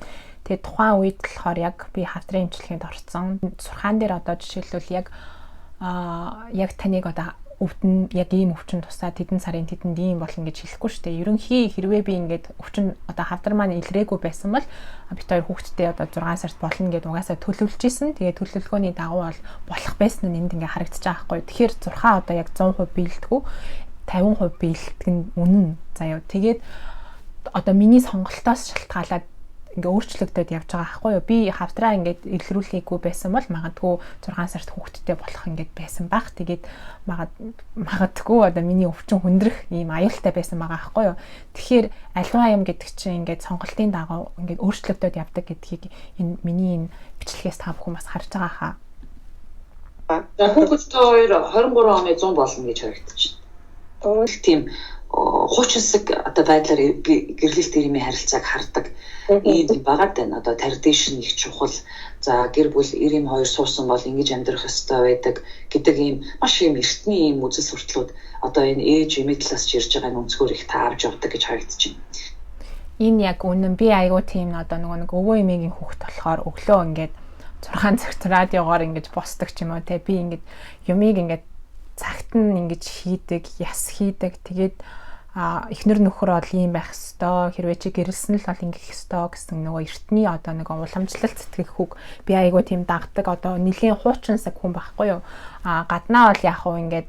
Тэгээд тухайн үед болохоор яг би хавтрын эмчилгээнд орсон. Сурхаан дээр одоо жишээлбэл яг таныг одоо өвдөн яг ийм өвчин тусаа тэдэн сарын тэдэнд ийм бол ингэж хэлэхгүй шүү дээ. Ерөнхий хэрвээ би ингээд өвчин одоо хавдар маань илрээгүй байсан бол бит хоёр хүүхдтэй одоо 6 сард болно гэдээ угаасаа төлөвлөж исэн. Тэгээд төлөвлөгөөний дагуу бол болох байсан нь энд ингээ харагдаж байгаа байхгүй. Тэгэхээр зурхаа одоо яг 100% биелдэггүй 50% биелдэг нь үнэн. Заяа. Тэгээд одоо миний сонголтоос шалтгаалаад ингээ өөрчлөгдөд явж байгаа байхгүй юу. Би хавтраа ингээд илрүүлээгүй байсан бол магадгүй 6 сард хүүхдтэй болох ингээд байсан баг. Тэгээд магадгүй одоо миний өвчин хүндрэх ийм аюултай байсан байгаа байхгүй юу. Тэгэхээр аливаа юм гэдэг чинь ингээд сонголтын дагуу ингээд өөрчлөгдөд явдаг гэдгийг энэ миний энэ бичлэгээс та бүхэн бас харж байгаа хаа. Хүүхэд хоёр 23 оны 100 болно гэж харагдчих. Тийм хуучинсаг одоо байдлаар гэрлэлт ирэмийн харилцааг хардаг ийм байгаад байна. Одоо tradition их чухал. За гэр бүл ирэм хоёр суусан бол ингэж амьдрах ёстой байдаг гэдэг ийм маш ийм эртний ийм үзэл сурталууд одоо энэ ээж эмээ талаас ч ирж байгаа нь өнцгөр их таавж явдаг гэж харагдаж байна. Энэ яг үнэн би айгуу тийм одоо нэг өвөө эмээгийн хүүхэд болохоор өглөө ингээд 6 цагт радиогоор ингэж босдог ч юм уу те би ингээд юмыг ингээд цагт нь ингэж хийдэг, яс хийдэг. Тэгээд эхнэр нөхөр бол ийм байх ёстой. Хэрвээ чи гэрэлсэн л бол ингэх ёстой гэсэн нөгөө эртний одоо нэг уламжлалт сэтгэх үг би айгуу тийм дагдаг. Одоо нэлийн хуучинсаг хүн байхгүй юу? Гаднаа бол яг уу ингээд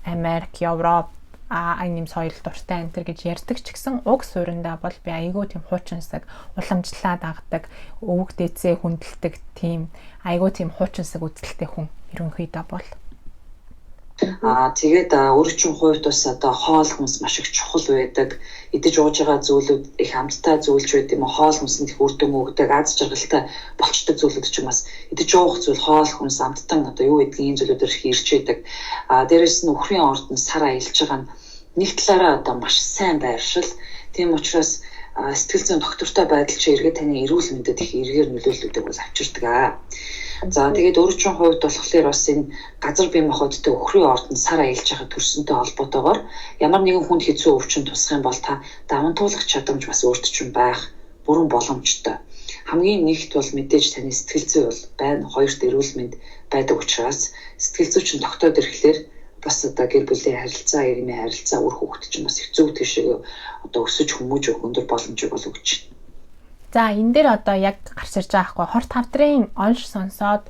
Америк, Европ ийм соёл дуртай энэ төр гэж ярьдаг ч гэсэн уг суурьндаа бол би айгуу тийм хуучинсаг уламжлалаа дагдаг, өвөг дээдсээ хүндэлдэг тийм айгуу тийм хуучинсаг үзэлтэй хүн ерөнхийдөө бол. Тэгээд өөрчлөн хувьд бас одоо хоол хүнс маш их чухал байдаг. Идэж ууж байгаа зүйлүүд их хамттай зүйлж байд юм уу? Хоол хүнсэнд их үр дүн өгдөг, аз жаргалтай болчтой зүйлүүд ч юм бас идэж уух зүйл, хоол хүнс амттан одоо юу гэдгийг ийм зүйлүүдээр их ирж байдаг. Дээрээс нь үхрийн орд нь сар аялж байгаа нь нэг талаараа одоо маш сайн байршил. Тийм учраас сэтгэл зүйн доктортой байдал чи эргээд таны эрүүл мэндэд их эргээр нөлөөлөлтөд бол авчирдаг. За тэгээд өөрчлөн хувьд болохоор бас энэ газар бие махбодтой өхрийн ордонд сар аялж байгаа төрсөнтэй холбоотойгоор ямар нэгэн хүнд хэцүү өвчин тусах юм бол та даван туулах чадамж бас өөрт чинь байх бүрэн боломжтой. Хамгийн нэгт бол мэдээж таны сэтгэл зүй бол байна. Хоёрт эрүүл мэнд байдаг учраас сэтгэл зүй чинь тогтоод ирэхлээр бас одоо гэр бүлийн харилцаа, ирмийн харилцаа, үр хүүхэд чинь бас их зөв тийшээ одоо өсөж хүмүүж өндөр боломжийг бол өгч байна. За энэ дээр одоо яг гарч ирж байгаа хгүй хорт хавдрын онш сонсоод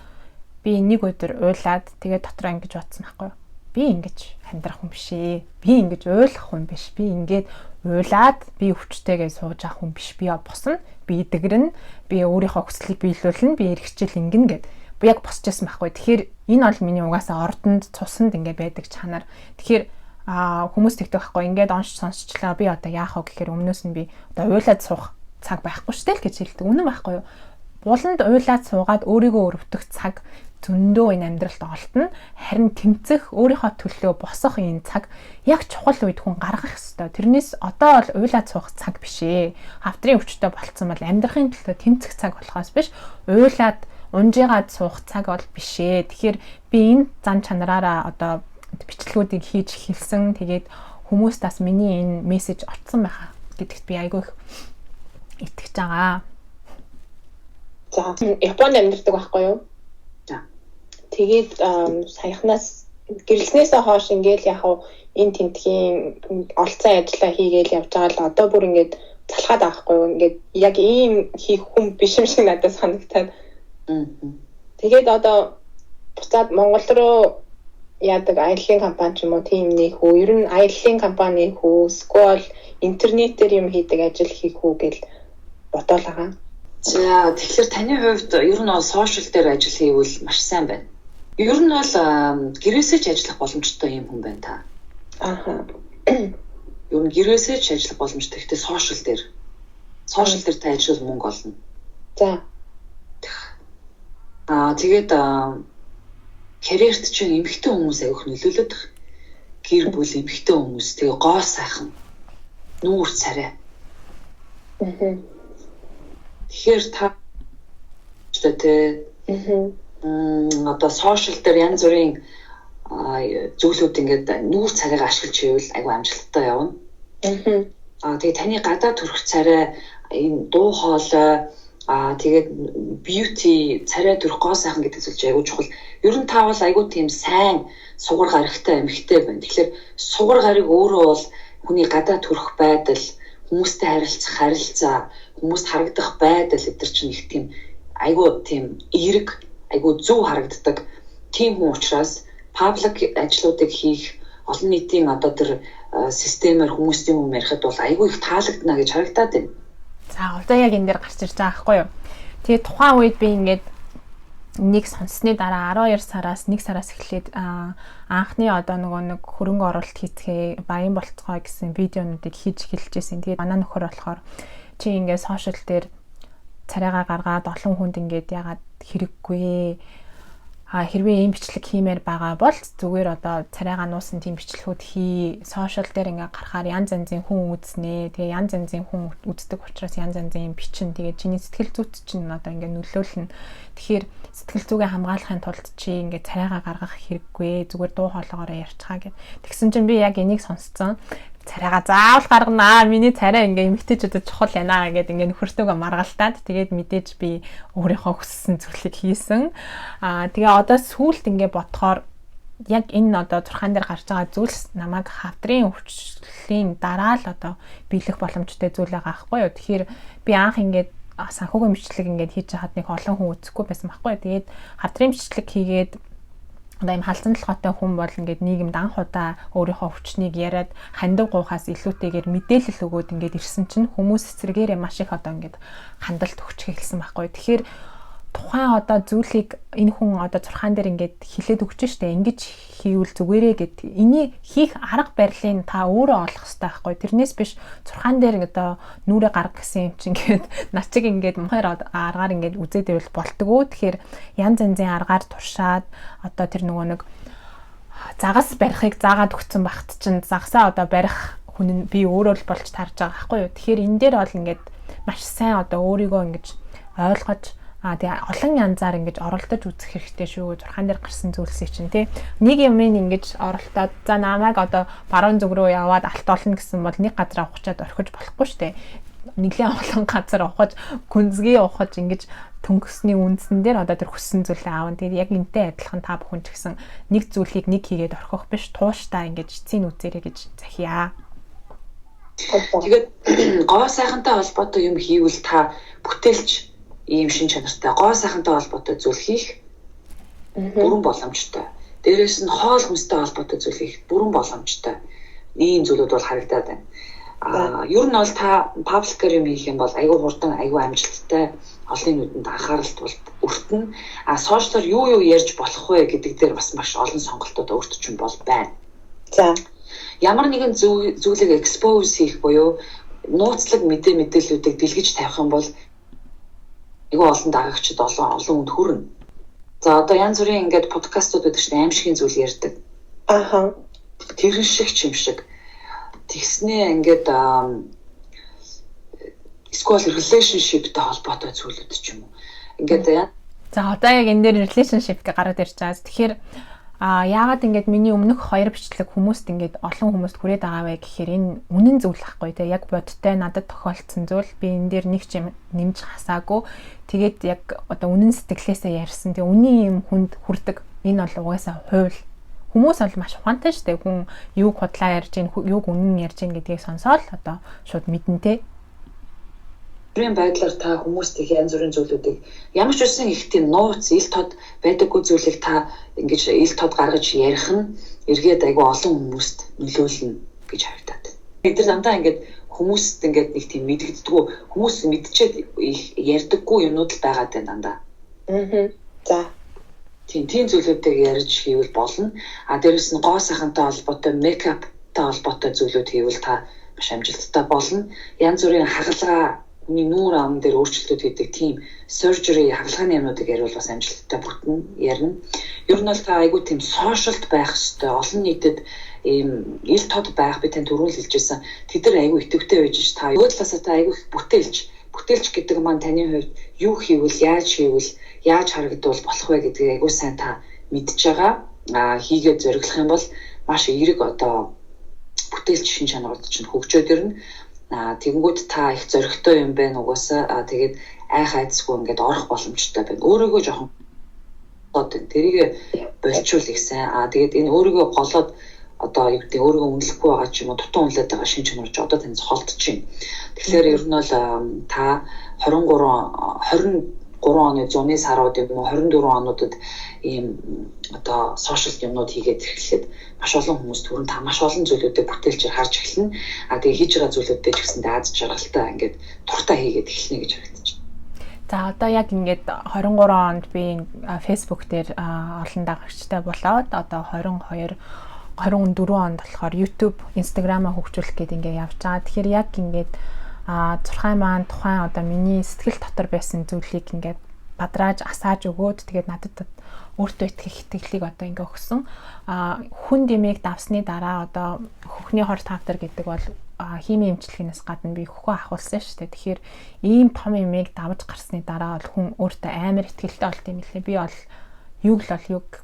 би нэг өдөр уйлаад тэгээд дотроо ингэж бодсон байхгүй. Би ингэж амьдрах хүн биш ээ. Би ингэж уйлах хүн биш. Би ингээд уйлаад би өвчтэйгээ сууж авах хүн биш. Би босно. Би идэгрэн. Би өөрийнхөө хүслийг биелүүлнэ. Би эргэжил ингэнэ гэд. Би яг босчихсан байхгүй. Тэгэхээр энэ бол миний угаасаа ордонд цусанд ингэ байдаг чанар. Тэгэхээр хүмүүс тэгдэг байхгүй. Ингээд онш сонсчлаа. Би одоо яах вэ гэхээр өмнөөс нь би одоо уйлаад суух цаг байхгүй шүү дээ л гэж хэлдэг. Үнэн байхгүй юу? Буланд уйлаад суугаад өөрийгөө өрөвдөх цаг зөндөө энэ амьдралд олтно. Харин тэмцэх, өөрийнхөө төлөө босох энэ цаг яг чухал үед хүн гаргах ёстой. Тэрнээс одоо бол уйлаад суух цаг биш ээ. Хавтрын өвчтөй болцсон бол амьдрахын төлөө тэмцэх цаг болохоос биш. Уйлаад унжигаад суух цаг бол биш ээ. Тэгэхээр би энэ зан чанараараа одоо бичлэгүүдийг хийж хэлсэн. Тэгээд хүмүүст бас миний энэ мессеж очсон байхаа гэдэгт би айгүй итгэж байгаа. За Японд амьдардаг байхгүй юу? За. Тэгээд саяхнаас гэрлснээсээ хойш ингээд яг энэ тентгийн олцсон ажиллаа хийгээл явж байгаа л одоо бүр ингээд залхаад байхгүй юу. Ингээд яг ийм хийх хүн биш юм шиг надад санагтаад. Тэгээд одоо буцаад Монгол руу яадаг аяллаа компани ч юм уу тийм нэг хөө ер нь аяллаа компани хөө эсвэл интернетээр юм хийдэг ажил хийх үү гэж бодоол байгаа. За тэгэхээр таны хувьд ер нь сошиал дээр ажил хийвэл маш сайн байна. Ер нь бол гэрээсээ ч ажиллах боломжтой юм хүн байна та. Ааха. Ер нь гэрээсээ ч ажиллах боломжтой. Гэхдээ сошиал дээр та ажил мөнгө олно. За. Тэгээд карьерт чинь эмэгтэй хүмүүс аяг нөлөөлөд баг. Гэр бүл эмэгтэй хүмүүс тэгээ гоо сайхан нүүр царай. Тэгэхээр та тэ одоо сошиал дээр янз бүрийн зүйлүүд ингээд нүүр царайгаа ашиглаж хийвэл аягүй амжилттай явна. Тэгээ таны гадаад төрөх царай энэ дуу хоолой тэгээд beauty царай төрөх гоо сайхан гэдэг зүйл аягүй чухал. Ер нь та бол аягүй тийм сайн сугар гарагтай эмэгтэй байна. Тэгэхээр сугар гараг өөрөө бол хүний гадаад төрөх байдал, хүмүүстэй харилцаа, хүмүүст харагдах байдал эдгээр чинь их тийм аягүй тийм эерэг, аягүй зөв харагддаг. Тийм хүн учраас паблик ажлуудыг хийх, олон нийтийн одоо тэр системээр хүмүүсийн юм ярихад бол аягүй их таалагдана гэж харагдаад байна. За одоо яг энэ дээр гарч ирж байгаа байхгүй юу. Тэгээ тухайн үед би ингээд нэг сонссны дараа 12 сараас 1 сараас эхлээд анхны одоо нэг хөрөнгө оруулалт хийцгээ баян болцгоо гэсэн видеонуудыг хийж эхэлжсэн. Тэгээд манай нөхөр болохоор чи ингээд сошиал дээр царайгаа гаргаад олон хүнд ингээд ягаад хэрэггүй хэрвээ ийм бичлэг хиймээр байгаа бол зүгээр одоо царайгаа нуусан тийм бичлэгүүд хий. Сошиал дээр ингээ гарахаар янз янзын хүн үзнэ. Тэгээ янз янзын хүн үздэг учраас янз янзын бичин. Тэгээ чиний сэтгэл зүйт чинь одоо ингээ нөлөөлнө. Тэгэхээр сэтгэл зүгээ хамгаалахын тулд чи ингээ царайгаа гаргах хэрэггүй. Зүгээр дуу хоолойгоор ярьцгаа гэв. Тэгсэн чинь би яг энийг сонсцсон. Царайгаа заавал гарганаа. Миний царай ингээ эмгтээчүүдэд чухал байна гэдэг ингээ нөхөртөөгөө маргалтаад тэгээд мэдээж би өөрийнхөө хүссэн зүйлийг хийсэн. Тэгээ одоо сүүлд ингээ бодохоор яг энэ одоо зурхаан дээр гарч байгаа зүйлс намайг хавдрын өвчлөлийн дараа л одоо биелэх боломжтой зүйл байгаа байхгүй юу. Тэгэхээр би анх ингээд санхүүгийн бичлэг ингээд хийж хаад нэг олон хүн үзэхгүй байсан байхгүй юу. Тэгээд хавдрын бичлэг хийгээд одоо юм халзан толгойтой хүн бол ингээд нийгэмд анх удаа өөрийнхөө өвчнийг яриад хандив гуйхаас илүүтэйгээр мэдээлэл өгөөд ингээд ирсэн чинь хүмүүс эсрэгээрээ маш их одоо ингээд хандалт өгч эхэлсэн байхгүй. Тэгэхээр тухайн одоо зүйлийг энэ хүн одоо зурхаан дээр ингээд хилээд өгч штэ ингэж хийвэл зүгээрээ гэд энийг хийх арга барилыг та өөрөө олох хэрэгтэй байхгүй. Тэрнээс биш зурхаан дээр одоо нүрээ гарга гэсэн юм чинь ингээд начиг ингээд мухаар аргаар ингээд үзээд байвал болтгоо. Тэгэхээр янз янзын аргаар туршаад одоо тэр нөгөө нэг загас барихыг заагаад өгсөн багт чинь загсаа одоо барих хүн нь би өөрөө л болж тарж байгаа байхгүй юу. Тэгэхээр энэ дээр бол ингээд маш сайн одоо өөрийгөө ингэж ойлгож тэгээ олон янзаар ингэж оролдож үзэх хэрэгтэй шүү. Зурхаан дээр гарсан зүйлсийг чинь тий. Нэг юм ингэж оролдоод за намайг одоо баруун зүг рүү яваад алт олно гэсэн бол нэг газар авахчаад орхиж болохгүй штэ. Нэгэн олон газар авахж, гүнзгий авахж ингэж төнгөсний үндсэн дээр одоо тэр хүссэн зүйлээ аавна. Тэгээд яг энтэй адилхан та бүхэн ч гэсэн нэг зүйлийг нэг хийгээд орхих биш. Тууштай ингэж эцсийн үзээрэй гэж захиа. Тэгээд гоо сайхантай холбоотой юм хийвэл та бүтээлч ийм шин чанартай гоо сайхантай холбоотой зүйл хийх бүрэн боломжтой. Дээрээс нь хоол хүнстэй холбоотой зүйл хийх бүрэн боломжтой. Ийм зүйлүүд бол харагдаад байна. Ер нь бол та пабликээр юм хийх юм бол аягүй хурдан аягүй амжилттай олон нүдэнд анхааралт бол өртөнө. Сошиалор юу ярьж болох вэ гэдэг дээр бас маш олон сонголтууд өөртөж бол байна. За ямар нэгэн зүйлийг expose хийх буюу нууцлаг мэдээллүүдийг дэлгэж тавих юм бол айгүй олон дагагчид олон хүнд хүрнэ. За одоо янз бүрийн ингээд подкастууд байдаг шүү дээ, аимшигын зүйл ярьдаг. Ааха. Тэр шиг ч юм шиг. Тэгснээ ингээд эсвэл relationshipтэй холбоотой зүйлүүд ч юм уу. Ингээд за одоо яг энэ дээр relationship гэж гараад ирж байгаа. Тэгэхээр яагаад ингээд миний өмнөх хоёр бичлэг хүмүүст ингээд олон хүмүүст хүрээд байгаа вэ гэхээр энэ үнэн зүйл ахгүй те яг бодтой надад тохиолдсон зүйл би энэ дээр нэг ч юм нэмж хасаагүй тэгээд яг одоо үнэн сэтгэлээсээ ярьсан. Тэгээ үнийн юм хүнд хүрдэг. Энэ бол угаасаа хууль хүмүүс бол маш ухаантай шүү дээ. Хүн юуг худлаа ярьж гин, юуг үнэн ярьж гин гэдгийг сонсоод одоо шууд мэднэ те. Бүрийн байдлаар та хүмүүст их янз бүрийн зүйлүүдийг ямар ч үсэн их тийм нууц, ил тод байдаггүй зүйлийг та ингэж ил тод гаргаж ярих нь эргээд айгүй олон хүмүүст нөлөөлнө гэж харагдаад. Бид нар дандаа ингээд хүмүүст ингээд нэг тийм мэддэгддэггүй, хүмүүс мэдчихэд их ярьдаггүй юмнууд л байгаад байна дандаа. За. Тийм зүйлүүдийг ярьж хийвэл болно. Дээрэс нь гоо сайхантай холбоотой, мейкаптай холбоотой зүйлүүд хийвэл та маш амжилттай болно. Янз бүрийн хагалгаа, хүний нүүр ам дээр өөрчлөлтүүд хийдэг тийм surgery хагалгааны юмнуудыг яриул бас амжилттай бүтэн ярина. Ер нь бол та айгүй тийм сошиалд байх хэрэгтэй. Олон нийтэд ийм ил тод байх би тань түрүүн хэлжсэн. Тэд нар айгүй идэвхтэй байж та өөд талаасаа та айгүй бүтээлч гэдэг маань таны хувьд юу хийвэл, яаж харагдвал болох вэ гэдгийг айгүй сайн та мэдж байгаа. Хийгээд зориглох юм бол маш эерэг одоо бүтээлч шин чанарууд чинь хөгжөөд ирнэ. Тэгэнгүүт та их зоригтой юм байна угаасаа. Тэгээд айцгүй ингээд орох боломжтой байна. Өөрийгөө жоохон тэрийг болчул их сайн. Тэгээд энэ өөрийгөө голоод одоо юу гэдэг өөрийгөө үнэлэхгүй байгаа ч юм уу, дутуу үнэлээд байгаа шин чанарч одоо тань холдож байна. Тэгэхээр ер нь бол та 23 оны зуны сарууд юм уу 24 онуудад ийм одоо сошиал юмнууд хийгээд эхлэхэд маш олон хүмүүс түрүүн та маш олон зүйлүүдийг бүтээлчээр харж эхэлнэ. Тэгээ хийж байгаа зүйлүүдтэй ч гэсэн аз жаргалтай ингээд дуртай хийгээд эхэлнэ гэж харагдаж байна. За одоо яг ингээд 23 онд би Facebook дээр олон дагагчтай болоод одоо 24 онд болохоор YouTube, Instagram-а хөгжүүлэх гээд ингээд явж байгаа. Тэгэхээр яг ингээд зурхай маань тухайн одоо миний сэтгэл дотор байсан зүйлийг ингээд бадрааж асааж өгөөд тэгээд надад өөртөө итгэх итгэлийг одоо ингээ өгсөн. Хүн дэмийг давсны дараа одоо хөхний хор тавтар гэдэг бол химийн эмчилгээнээс гадна би хөхөө ахуулсан шүү дээ. Тэгэхээр ийм том юмыг давж гарсны дараа бол хүн өөртөө амар итгэлтэй болт юм лээ. Би бол юг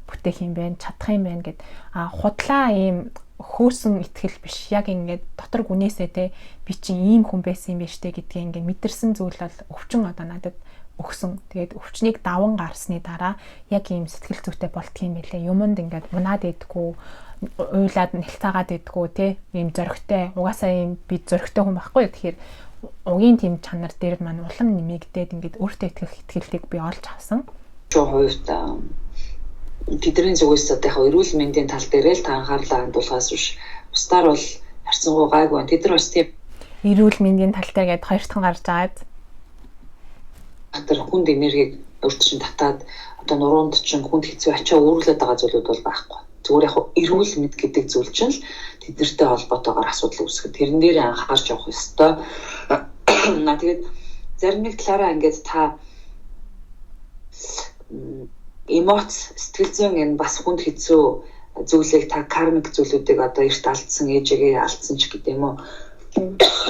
бүтээх юм бэ, чадах юм байна гэд худлаа ийм хөөсөн итгэл биш. Яг ингээд дотор гүнээсээ те би чинь ийм хүн байсан юм биш те гэдгийг ингээд мэдэрсэн зүйл бол өвчин одоо надад өгсөн. Тэгээд өвчнийг даван гарсны дараа яг ийм сэтгэл зүйтэй болтго юм байлээ. Юмд ингээд унаад идэггүй, уйлаад нэлцаагаад идэггүй те ийм зөрөгтэй. Угаасаа ийм би зөрөгтэй хүн байхгүй. Тэгэхээр угийн тийм чанар дээр маань улам нэмэгдээд ингээд өөртөө итгэх итгэлийг би олж авсан. Хувьд тэдний зүгээс одоо яг эрүүл мэндийн тал дээр л та анхаарлаа хандуулахаас биш бусдаар бол харьцангуй гайгүй байна. Тэд нар бас тийм эрүүл мэндийн тал дээр гээд хоёр дахин гарч аваад тэр хүнд энергийг өөрт чинь татаад одоо нуруунд чинь хүнд хэцүү ачаа өөрүүлээд байгаа зүйлүүд бол байхгүй. Зүгээр яг эрүүл мэнд гэдэг зүйл чинь л тэднэртэй холбоотойгоор асуудал үүсгэх. Тэрэн дээр анхаарч явах ёстой. Тэгээд зарим нэг талаараа ингээд та эмоц сэтгэл зүйн энэ бас хүнд хэцүү зүйлийг та кармик зүйлүүдийг одоо эрт алдсан ээжигээ алдсан ч гэдэг юм уу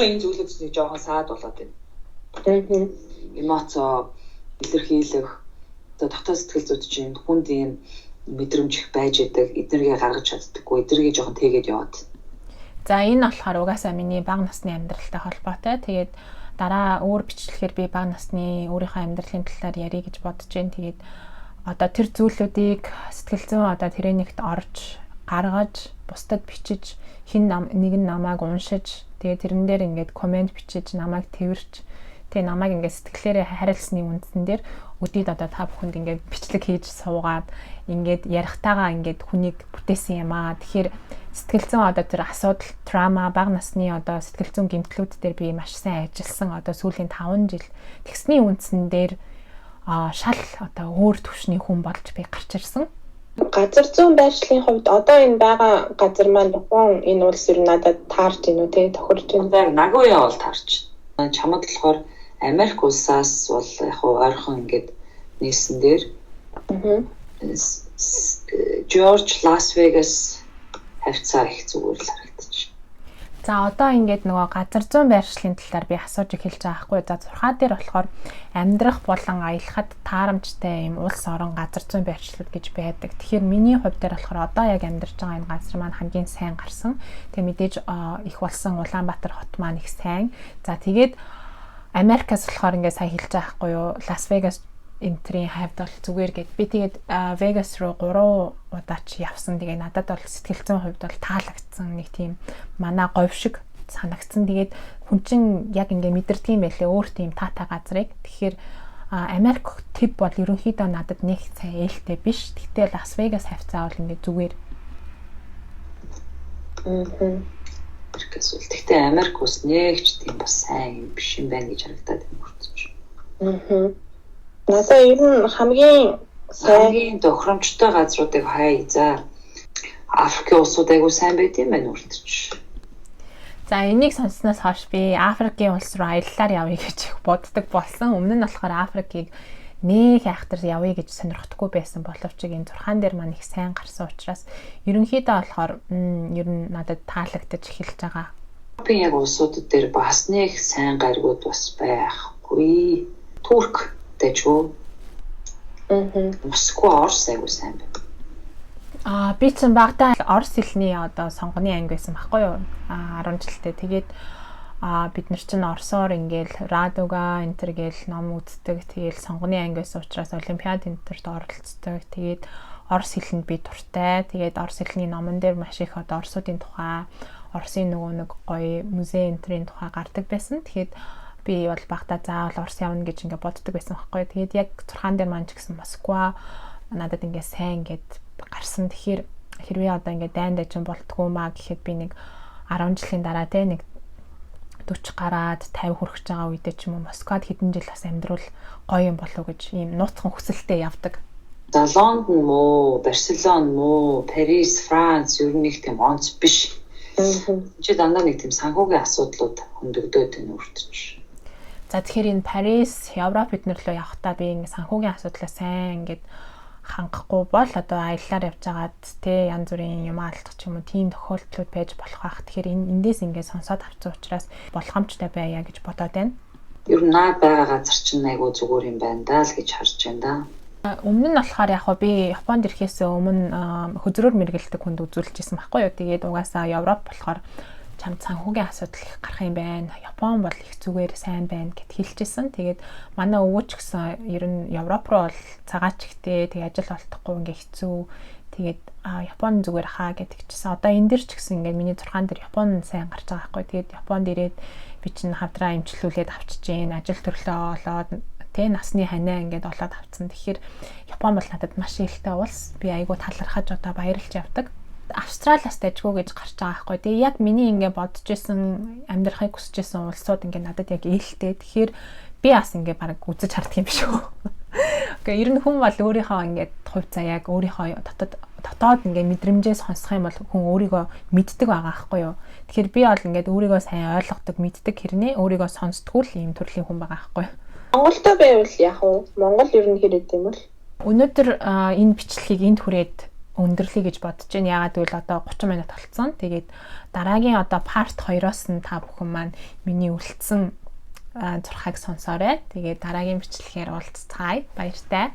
энэ зүйлүүдийг жоохон саад болоод байна. Эмоцо илэрхийлэх одоо дотоод сэтгэл зүйд чинь хүнд ийм мэдрэмж их байж идэг эднэргээ гаргаж чаддаггүй эднэргээ жоохон тэгээд яваад. За энэ болохоор угаасаа миний бага насны амьдралтай холбоотой. Тэгээд дараа өөр бичлэгээр би бага насны өөрийнхөө амьдралын талаар ярих гэж бодож байна. Тэгээд одоо тэр зүйлүүдийг сэтгэл зүйн одоо тренингт орж гаргаж бусдад бичиж нэг нь намайг уншиж тэгээ тэрэн дээр ингээд комент бичиж намайг тэрвэрч тэгээ намайг ингээд сэтгэлээрээ харилцсны үндсэн дээр өдөрт одоо та бүхэнд ингээд бичлэг хийж суугаад ингээд ярихтайгаа ингээд хүнийг бүтээсэн юм аа. Тэгэхээр сэтгэл зүйн одоо тэр асуудал трама бага насны одоо сэтгэл зүйн гэмтлүүд дээр би маш сайн ажилласан одоо сүүлийн 5 жил тэгсний үндсэн дээр шал одоо өөр төвшний хүн болж би гарч ирсэн. Газар зүйн байршлын хувьд одоо энэ байгаа газар маань Япон энэ улс ер нь надад таарч гинүү те тохирч байна. Нагоя бол таарч. Чамд болохоор Америк улсаас бол яг ойрхон ингээд нийлсэн дээр Жорж Лас Вегас хавцаа их зүгээр л харагдчих. За одоо ингээд нөгөө газар зүйн байршлын талаар би асууж эхэлж байгаа хгүй. За зурхаа дээр болохоор амьдрах болон аялахад таарамжтай юм улс орон газар зүйн байршлууд гэж байдаг. Тэгэхээр миний хувьд дээр болохоор одоо яг амьдарч байгаа энэ газар маань хамгийн сайн гарсан. Тэгээ мэдээж их болсон Улаанбаатар хот маань их сайн. За тэгээд Америкаас болохоор ингээд сая хэлж байгаа хгүй юу. Лас Вегас энтрийн хавьд бол зүгээр гээд би тэгээд Vegas руу 3 удаа ч явсан. Тэгээд надад бол сэтгэл зүйн хувьд бол таалагдсан нэг тийм манай говь шиг санагдсан. Тэгээд хүн чинь яг ингээ мэдэрдэг юм байлээ өөр тийм таатай газрыг. Тэгэхээр Америк тип бол ерөнхийдөө надад нэг сайн ээлтэй биш. Тэгтэл Лас Вегас хавцаа бол ингээ зүгээр. Америкээс үл. Тэгтээ Америк ус нэгч тийм бас сайн юм биш юм байна гэж харагдаад байна мөрцөж. Надаа ер нь хамгийн сайн тохиромжтой газруудыг хай. За Африкийн улсууд айгуу сайн байд юм байна үрдэж. За энийг сонссноос хойш би Африкийн улс руу аяллаар явъя гэж их боддог болсон. Өмнө нь болохоор Африкийг нэг айхтар явъя гэж сонирхдаггүй байсан боловч энэ зурхаан дээр маань их сайн гарсан учраас ерөнхийдөө болохоор ер нь надад таалагдаж эхэлж байгаа. Африкийн яг улсуудад дээр бас нэг сайн гаригуд бас байхгүй. Турк дэжгүй. Москва Орос айгуу сайн байна. Би ч багтаа орос хэлний одоо сонгоны анги байсан байхгүй юу? 10 жилдээ. Тэгээд бид нар чинь орсоор ингээл радуга энтер гээл ном үздэг. Тэгээл сонгоны анги байсан учраас олимпиад энтерт оролцдог. Тэгээд орос хэлэнд би дуртай. Тэгээд орос хэлний номон дээр маш их одоо орсуудын тухай, Оросын нөгөө нэг гоё музей энтрийн тухай гардаг байсан. Тэгээд би бол багтаа заавал орос явна гэж ингээ боддог байсан байхгүй юу? Тэгээд яг зурхаан дээр маань ч гэсэн Москва надад ингээ сайн ингээд гарсан. Тэгэхээр хэрвээ одоо ингээд дайнд ажин болтгоо маа гэхэд би нэг 10 жилийн дараа те нэг 40 гараад 50 хүрэх байгаа үедээ ч юм уу Москвад хэдэн жил бас амьдрал гоё юм болов гэж ийм нууцхан хүсэлтэй явдаг. За Лондон мó, Барселон мó, Парис, Франц ер нь нэг тийм онц биш. Чи дандаа нэг тийм санхүүгийн асуудлууд хөндөгдөөд байна үрдэж. За тэгэхээр энэ Парис, Европ эднэр рүү явахдаа би ингэ санхүүгийн асуудлаа сайн ингээд хангахгүй бол одоо аяллаар явж байгаад те янз бүрийн юм алдах ч юм уу тийм тохиолдлууд байж болох байх. Тэгэхээр эндээс ингээд сонсоод авсан учраас болгоомжтой байя гэж бодоод байна. Ер нь наад байгаа газар чинь айгуу зүгээр юм байна даа л гэж харж байна да. Өмнө нь болохоор яг би Японд ирэхээс өмнө хөзрөөр мэргэлдэг хүнд үзүүлчихсэн байхгүй юу. Тэгээд угаасаа Европ болохоор чамд санхүүгийн асуудал их гарах юм байна. Япон бол их зүгээр сайн байна гэд хэлчихсэн. Тэгээд манай өвөө ч гэсэн ер нь Европ руу бол цагаач ихтэй тэгээд ажил олдохгүй ингээ хэцүү. Тэгээд Япон зүгээр хаа гэдэгчсэн. Одоо энэ дэр ч гэсэн ингээ миний зургаан дээр Япон сайн гарч байгаа байхгүй. Тэгээд Японд ирээд би чинь хавдраа имчилүүлээд авчиж гин ажил төрлөө олоод тэ насны ханаа ингээд олоод авцсан. Тэгэхээр Япон бол надад маш ихтэй улс. Би айгуу талархаж одоо баярлж явдаг. Австралиас дэжгүй гэж гарч байгаа байхгүй. Тэгээ яг миний ингээ бодож исэн амьдрахыг хүсэж исэн улсууд ингээ надад яг ээлтэй. Тэгэхээр би бас ингээ бараг үзэж харддаг юм шүү. Окей, ер нь хүн бол өөрийнхөө ингээ хувь заяаг өөрийнхөө дотоод ингээ мэдрэмжээ сонсох юм бол хүн өөрийгөө мэддэг байгаа байхгүй юу. Тэгэхээр би бол ингээ өөрийгөө сайн ойлгодог, мэддэг хэрнээ өөрийгөө сонсдггүй л ийм төрлийн хүн байгаа байхгүй юу. Монголтой байвал яг уу Монгол ер нь хэрэг юм бол өнөөдөр энэ бичлэгийг энд хүрээд өндөрлөе гэж бодож байна. Яагаад гэвэл одоо 30 минут болцсон. Тэгээд дараагийн одоо part 2-оос нь та бүхэн маань миний үлдсэн зурхааг сонсоорой. Тэгээд дараагийн бичлэгээр уулзцаая. Баяртай.